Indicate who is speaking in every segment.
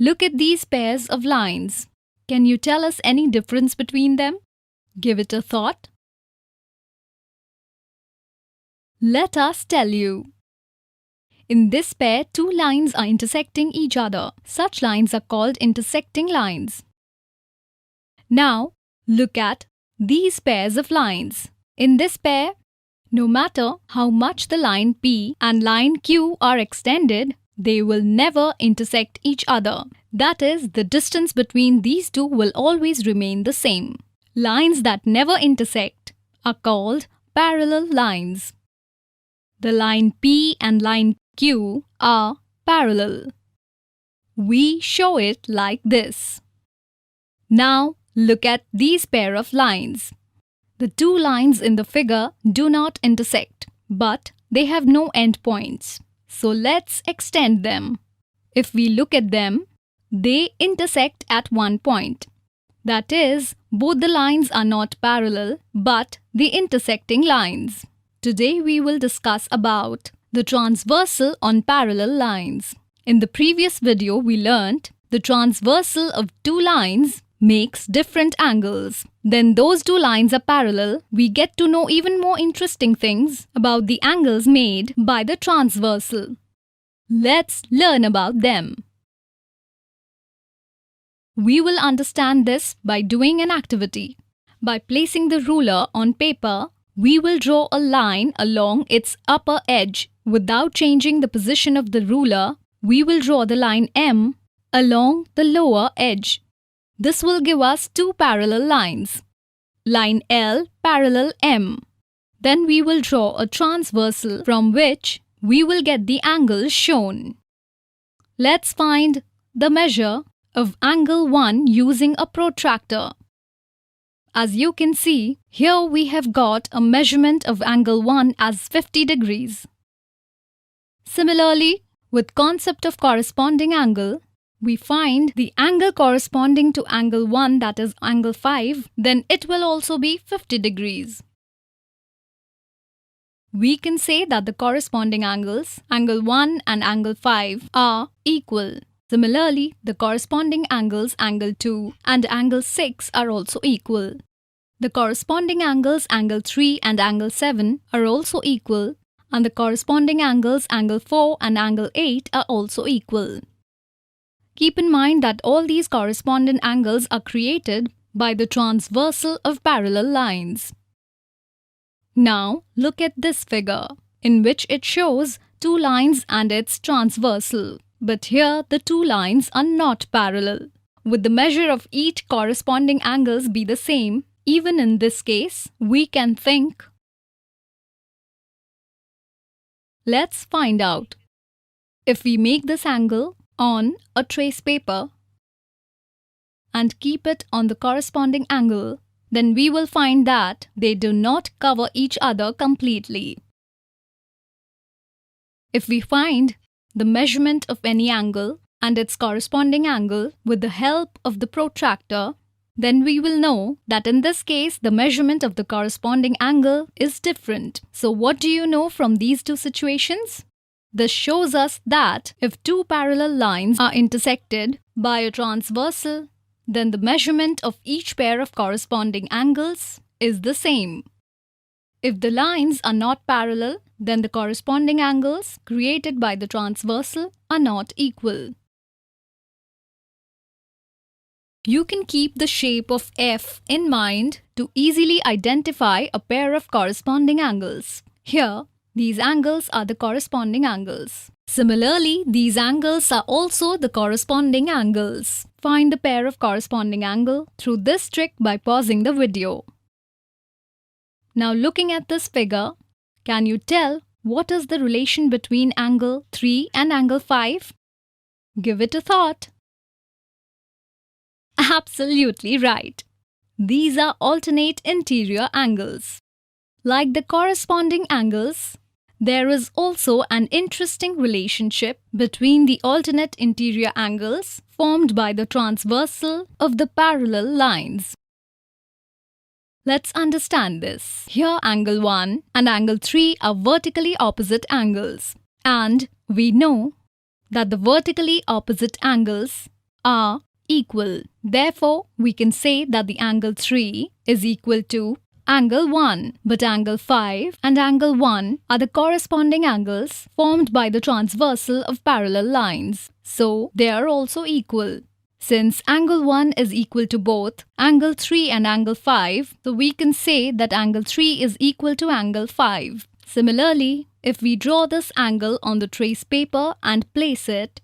Speaker 1: Look at these pairs of lines. Can you tell us any difference between them? Give it a thought. Let us tell you. In this pair, two lines are intersecting each other. Such lines are called intersecting lines. Now, look at these pairs of lines. In this pair, no matter how much the line P and line Q are extended, they will never intersect each other. That is, the distance between these two will always remain the same. Lines that never intersect are called parallel lines. The line P and line Q are parallel. We show it like this. Now, look at these pair of lines. The two lines in the figure do not intersect, but they have no endpoints. So let's extend them. If we look at them, they intersect at one point. That is, both the lines are not parallel, but the intersecting lines. Today we will discuss about the transversal on parallel lines. In the previous video, we learnt the transversal of two lines makes different angles. Then those two lines are parallel. We get to know even more interesting things about the angles made by the transversal. Let's learn about them. We will understand this by doing an activity. By placing the ruler on paper, we will draw a line along its upper edge. Without changing the position of the ruler, we will draw the line M along the lower edge. This will give us two parallel lines. Line L parallel M. Then we will draw a transversal from which we will get the angles shown. Let's find the measure of angle 1 using a protractor. As you can see, here we have got a measurement of angle 1 as 50 degrees. Similarly, with concept of corresponding angle, we find the angle corresponding to angle 1, that is angle 5, then it will also be 50 degrees. We can say that the corresponding angles, angle 1 and angle 5, are equal. Similarly, the corresponding angles, angle 2 and angle 6, are also equal. The corresponding angles, angle 3 and angle 7, are also equal, and the corresponding angles, angle 4 and angle 8, are also equal. Keep in mind that all these corresponding angles are created by the transversal of parallel lines. Now, look at this figure, in which it shows two lines and its transversal. But here, the two lines are not parallel. Would the measure of each corresponding angles be the same? Even in this case, we can think. Let's find out. If we make this angle on a trace paper and keep it on the corresponding angle, then we will find that they do not cover each other completely. If we find the measurement of any angle and its corresponding angle with the help of the protractor, then we will know that in this case the measurement of the corresponding angle is different. So what do you know from these two situations? This shows us that if two parallel lines are intersected by a transversal, then the measurement of each pair of corresponding angles is the same. If the lines are not parallel, then the corresponding angles created by the transversal are not equal. You can keep the shape of F in mind to easily identify a pair of corresponding angles. Here, these angles are the corresponding angles. Similarly, these angles are also the corresponding angles. Find the pair of corresponding angle through this trick by pausing the video. Now looking at this figure, can you tell what is the relation between angle 3 and angle 5? Give it a thought. Absolutely right. These are alternate interior angles. Like the corresponding angles, there is also an interesting relationship between the alternate interior angles formed by the transversal of the parallel lines. Let's understand this. Here angle 1 and angle 3 are vertically opposite angles. And we know that the vertically opposite angles are equal. Therefore, we can say that the angle 3 is equal to angle 1, but angle 5 and angle 1 are the corresponding angles formed by the transversal of parallel lines. So, they are also equal. Since angle 1 is equal to both angle 3 and angle 5, so we can say that angle 3 is equal to angle 5. Similarly, if we draw this angle on the trace paper and place it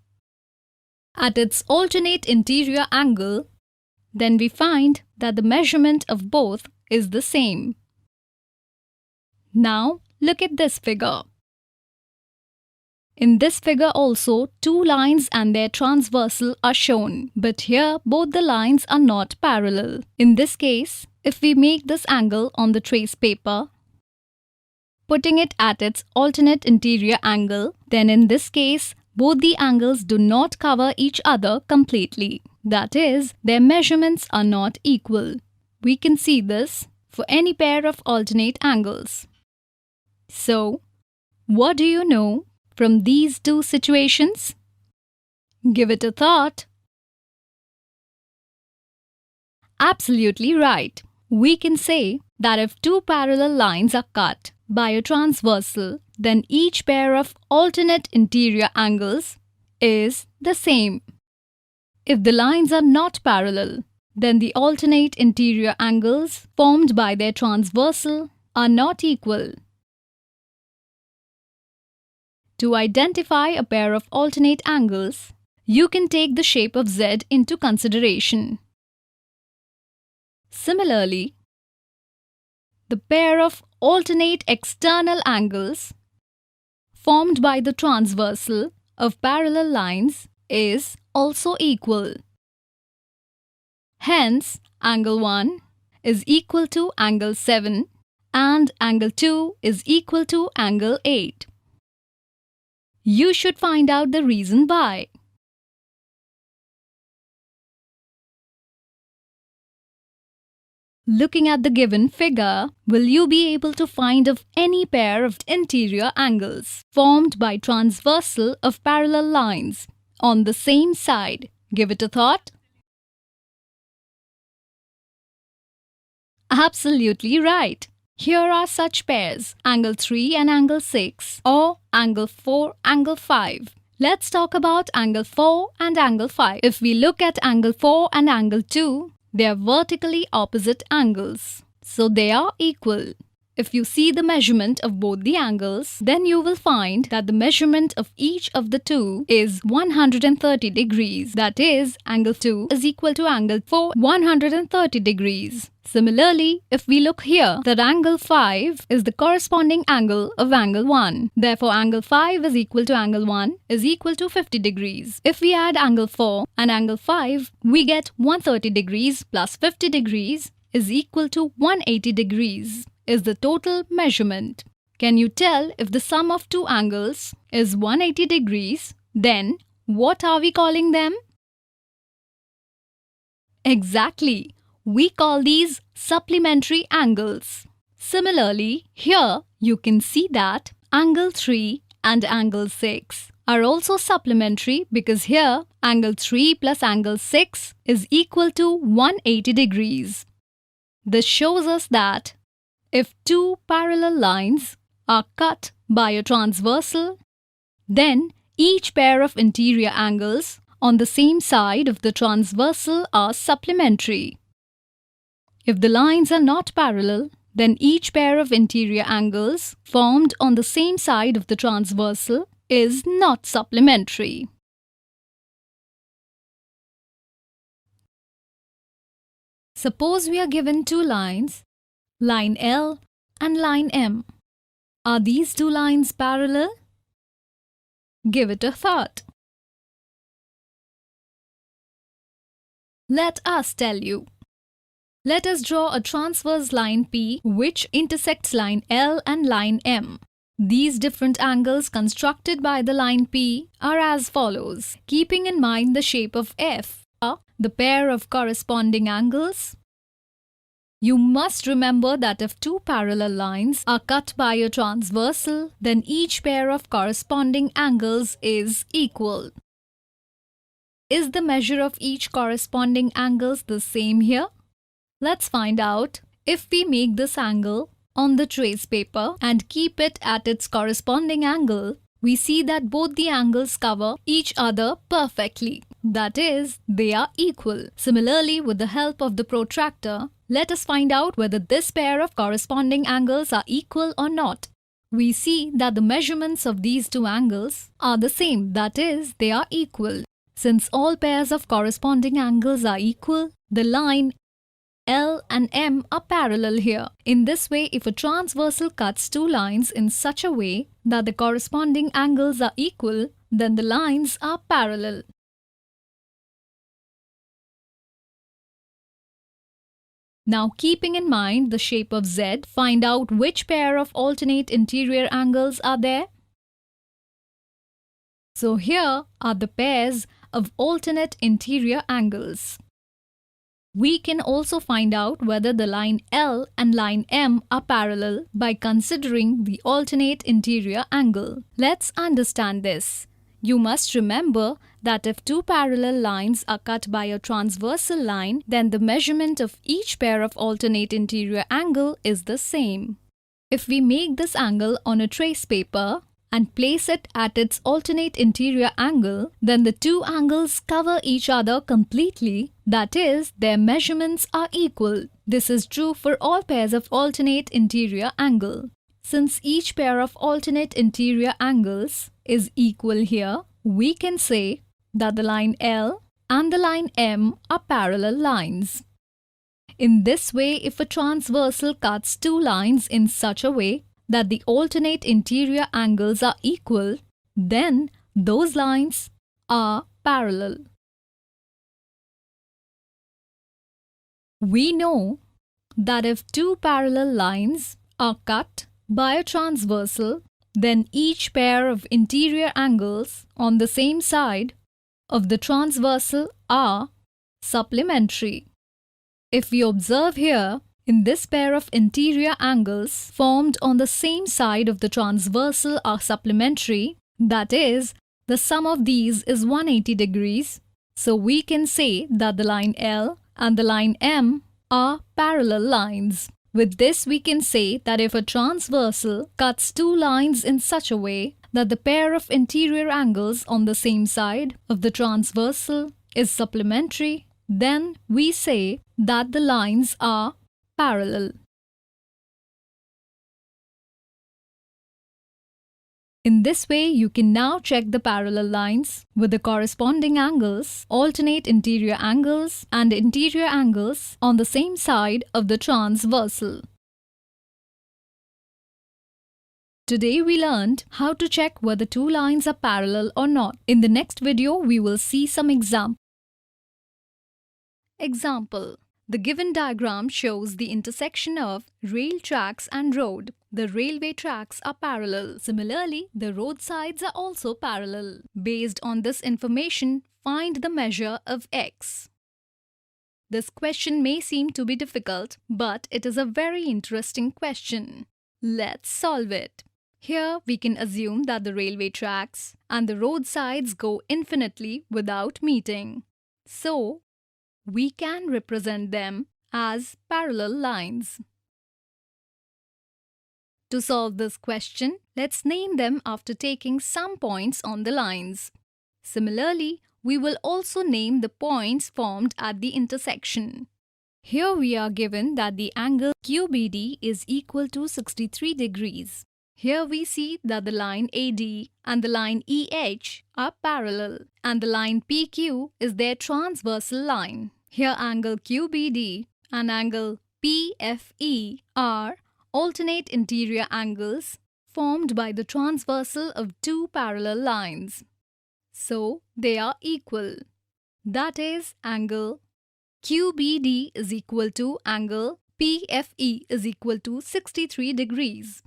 Speaker 1: at its alternate interior angle, then we find that the measurement of both is the same. Now, look at this figure. In this figure also, two lines and their transversal are shown, but here both the lines are not parallel. In this case, if we make this angle on the trace paper, putting it at its alternate interior angle, then in this case, both the angles do not cover each other completely. That is, their measurements are not equal. We can see this for any pair of alternate angles. So, what do you know from these two situations? Give it a thought. Absolutely right. We can say that if two parallel lines are cut by a transversal, then each pair of alternate interior angles is the same. If the lines are not parallel, then the alternate interior angles formed by their transversal are not equal. To identify a pair of alternate angles, you can take the shape of Z into consideration. Similarly, the pair of alternate external angles formed by the transversal of parallel lines is also equal. Hence, angle 1 is equal to angle 7 and angle 2 is equal to angle 8. You should find out the reason why. Looking at the given figure, will you be able to find of any pair of interior angles formed by transversal of parallel lines on the same side? Give it a thought. Absolutely right. Here are such pairs, angle 3 and angle 6, or angle 4, angle 5. Let's talk about angle 4 and angle 5. If we look at angle 4 and angle 2, they are vertically opposite angles, so they are equal. If you see the measurement of both the angles, then you will find that the measurement of each of the two is 130 degrees. That is, angle 2 is equal to angle 4, 130 degrees. Similarly, if we look here, that angle 5 is the corresponding angle of angle 1. Therefore, angle 5 is equal to angle 1 is equal to 50 degrees. If we add angle 4 and angle 5, we get 130 degrees plus 50 degrees is equal to 180 degrees. Is the total measurement. Can you tell if the sum of two angles is 180 degrees? Then, what are we calling them? Exactly. We call these supplementary angles. Similarly, here you can see that angle 3 and angle 6 are also supplementary because here angle 3 plus angle 6 is equal to 180 degrees. This shows us that if two parallel lines are cut by a transversal, then each pair of interior angles on the same side of the transversal are supplementary. If the lines are not parallel, then each pair of interior angles formed on the same side of the transversal is not supplementary. Suppose we are given two lines, line L and line M. Are these two lines parallel? Give it a thought. Let us tell you. Let us draw a transverse line P which intersects line L and line M. These different angles constructed by the line P are as follows. Keeping in mind the shape of F, the pair of corresponding angles, you must remember that if two parallel lines are cut by a transversal, then each pair of corresponding angles is equal. Is the measure of each corresponding angles the same here? Let's find out. If we make this angle on the trace paper and keep it at its corresponding angle, we see that both the angles cover each other perfectly. That is, they are equal. Similarly, with the help of the protractor, let us find out whether this pair of corresponding angles are equal or not. We see that the measurements of these two angles are the same, that is, they are equal. Since all pairs of corresponding angles are equal, the line L and M are parallel here. In this way, if a transversal cuts two lines in such a way that the corresponding angles are equal, then the lines are parallel. Now, keeping in mind the shape of Z, find out which pair of alternate interior angles are there. So here are the pairs of alternate interior angles. We can also find out whether the line L and line M are parallel by considering the alternate interior angle. Let's understand this. You must remember that if two parallel lines are cut by a transversal line, then the measurement of each pair of alternate interior angle is the same. If we make this angle on a trace paper and place it at its alternate interior angle, then the two angles cover each other completely, that is, their measurements are equal. This is true for all pairs of alternate interior angle. Since each pair of alternate interior angles is equal here, we can say that the line L and the line M are parallel lines. In this way, if a transversal cuts two lines in such a way that the alternate interior angles are equal, then those lines are parallel. We know that if two parallel lines are cut by a transversal, then each pair of interior angles on the same side of the transversal are supplementary. If we observe here, in this pair of interior angles formed on the same side of the transversal are supplementary, that is, the sum of these is 180 degrees. So we can say that the line L and the line M are parallel lines. With this, we can say that if a transversal cuts two lines in such a way that the pair of interior angles on the same side of the transversal is supplementary, then we say that the lines are parallel. In this way, you can now check the parallel lines with the corresponding angles, alternate interior angles, and interior angles on the same side of the transversal. Today we learned how to check whether two lines are parallel or not. In the next video, we will see some examples. Example. The given diagram shows the intersection of rail tracks and road. The railway tracks are parallel. Similarly, the road sides are also parallel. Based on this information, find the measure of x. This question may seem to be difficult, but it is a very interesting question. Let's solve it. Here we can assume that the railway tracks and the road sides go infinitely without meeting. So, we can represent them as parallel lines. To solve this question, let's name them after taking some points on the lines. Similarly, we will also name the points formed at the intersection. Here we are given that the angle QBD is equal to 63 degrees. Here we see that the line AD and the line EH are parallel and the line PQ is their transversal line. Here angle QBD and angle PFE are alternate interior angles formed by the transversal of two parallel lines. So they are equal. That is, angle QBD is equal to angle PFE is equal to 63 degrees.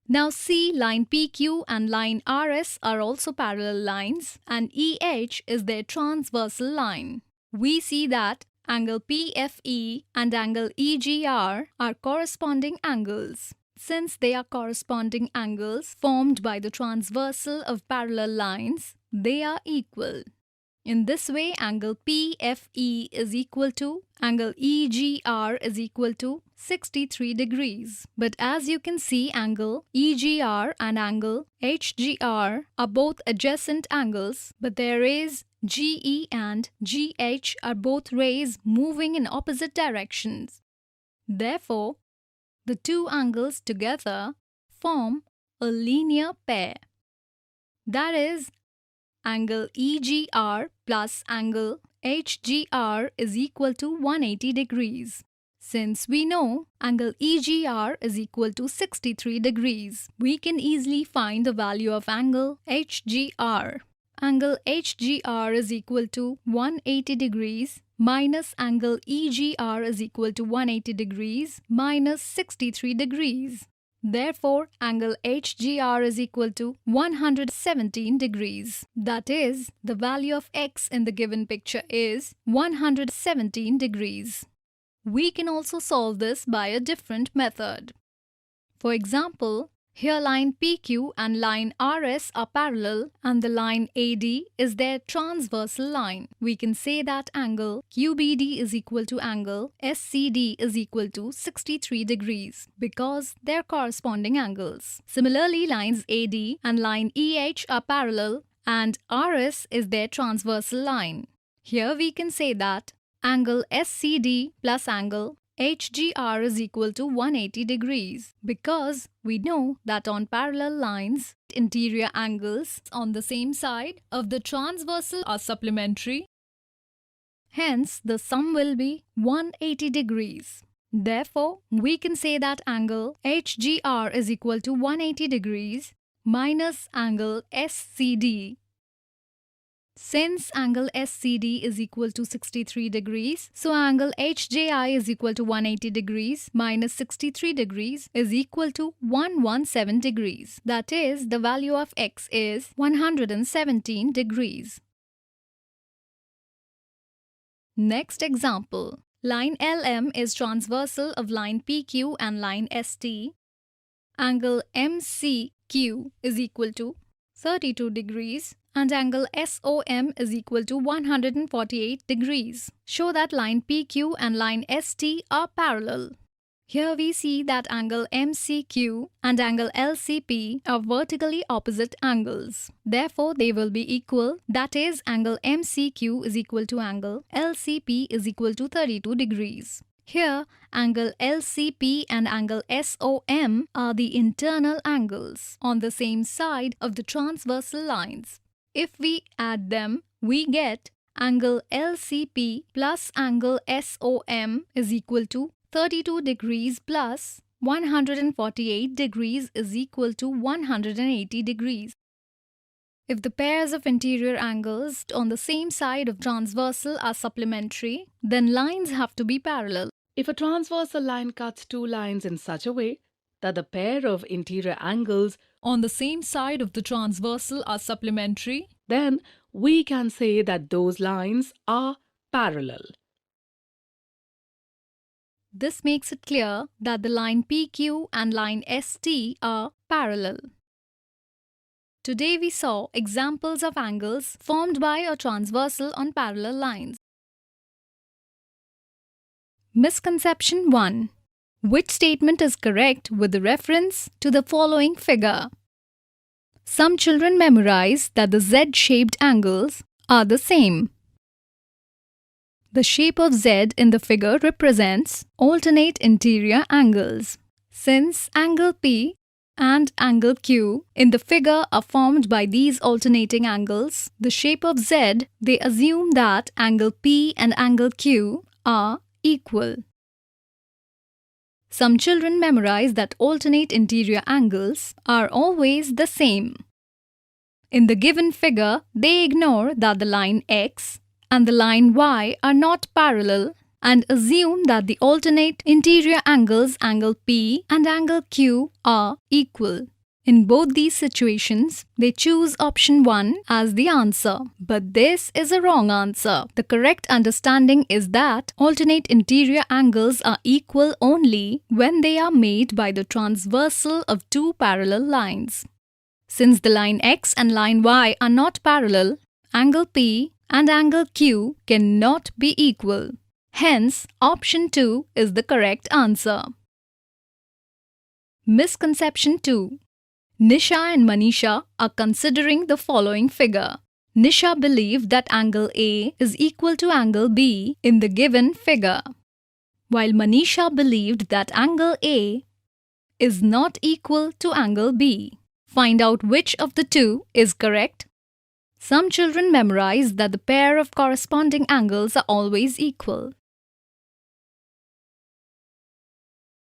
Speaker 1: Now see, line PQ and line RS are also parallel lines and EH is their transversal line. We see that angle PFE and angle EGR are corresponding angles. Since they are corresponding angles formed by the transversal of parallel lines, they are equal. In this way, angle PFE is equal to angle EGR is equal to 63 degrees. But as you can see, angle EGR and angle HGR are both adjacent angles, but there is GE and GH are both rays moving in opposite directions. Therefore, the two angles together form a linear pair. That is, angle EGR plus angle HGR is equal to 180 degrees. Since we know angle EGR is equal to 63 degrees, we can easily find the value of angle HGR. Angle HGR is equal to 180 degrees minus angle EGR is equal to 180 degrees minus 63 degrees. Therefore, angle HGR is equal to 117 degrees. That is, the value of x in the given picture is 117 degrees. We can also solve this by a different method. For example, here line PQ and line RS are parallel and the line AD is their transversal line. We can say that angle QBD is equal to angle SCD is equal to 63 degrees because they're corresponding angles. Similarly, lines AD and line EH are parallel and RS is their transversal line. Here we can say that angle SCD plus angle HGR is equal to 180 degrees because we know that on parallel lines, interior angles on the same side of the transversal are supplementary. Hence, the sum will be 180 degrees. Therefore, we can say that angle HGR is equal to 180 degrees minus angle SCD. Since angle SCD is equal to 63 degrees, so angle HJI is equal to 180 degrees minus 63 degrees is equal to 117 degrees. That is, the value of x is 117 degrees. Next example. Line LM is transversal of line PQ and line ST. Angle MCQ is equal to 32 degrees and angle SOM is equal to 148 degrees. Show that line PQ and line ST are parallel. Here we see that angle MCQ and angle LCP are vertically opposite angles. Therefore, they will be equal. That is, angle MCQ is equal to angle LCP is equal to 32 degrees. Here, angle LCP and angle SOM are the internal angles on the same side of the transversal lines. If we add them, we get angle LCP plus angle SOM is equal to 32 degrees plus 148 degrees is equal to 180 degrees. If the pairs of interior angles on the same side of transversal are supplementary, then lines have to be parallel.
Speaker 2: If a transversal line cuts two lines in such a way that the pair of interior angles
Speaker 1: on the same side of the transversal are supplementary,
Speaker 2: then we can say that those lines are parallel.
Speaker 1: This makes it clear that the line PQ and line ST are parallel. Today we saw examples of angles formed by a transversal on parallel lines. Misconception 1. Which statement is correct with reference to the following figure? Some children memorize that the Z-shaped angles are the same. The shape of Z in the figure represents alternate interior angles. Since angle P and angle Q in the figure are formed by these alternating angles, the shape of Z, they assume that angle P and angle Q are equal. Some children memorize that alternate interior angles are always the same. In the given figure, they ignore that the line X and the line Y are not parallel and assume that the alternate interior angles angle P and angle Q are equal. In both these situations, they choose option 1 as the answer. But this is a wrong answer. The correct understanding is that alternate interior angles are equal only when they are made by the transversal of two parallel lines. Since the line X and line Y are not parallel, angle P and angle Q cannot be equal. Hence, option 2 is the correct answer. Misconception 2. Nisha and Manisha are considering the following figure. Nisha believed that angle A is equal to angle B in the given figure, while Manisha believed that angle A is not equal to angle B. Find out which of the two is correct. Some children memorize that the pair of corresponding angles are always equal.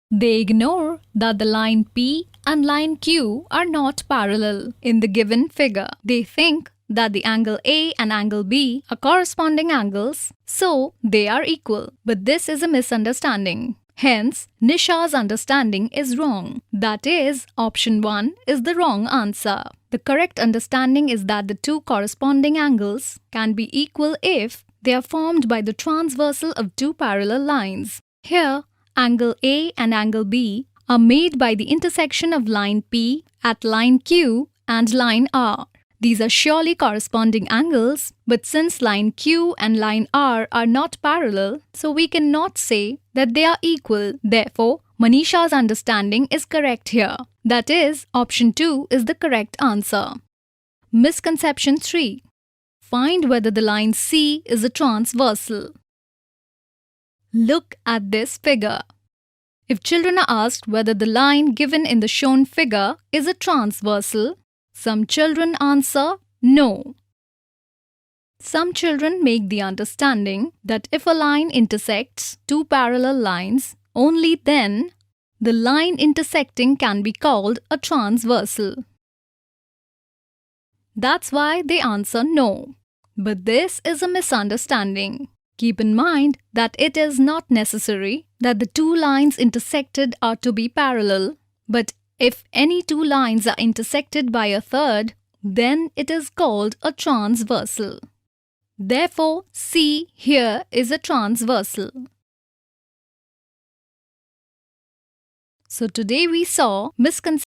Speaker 1: They ignore that the line P and line Q are not parallel in the given figure. They think that the angle A and angle B are corresponding angles, so they are equal. But this is a misunderstanding. Hence, Nisha's understanding is wrong. That is, option 1 is the wrong answer. The correct understanding is that the two corresponding angles can be equal if they are formed by the transversal of two parallel lines. Here, angle A and angle B are made by the intersection of line P at line Q and line R. These are surely corresponding angles, but since line Q and line R are not parallel, so we cannot say that they are equal. Therefore, Manisha's understanding is correct here. That is, option 2 is the correct answer. Misconception 3. Find whether the line C is a transversal. Look at this figure. If children are asked whether the line given in the shown figure is a transversal, some children answer no. Some children make the understanding that if a line intersects two parallel lines, only then the line intersecting can be called a transversal. That's why they answer no. But this is a misunderstanding. Keep in mind that it is not necessary that the two lines intersected are to be parallel, but if any two lines are intersected by a third, then it is called a transversal. Therefore, C here is a transversal. So today we saw misconceptions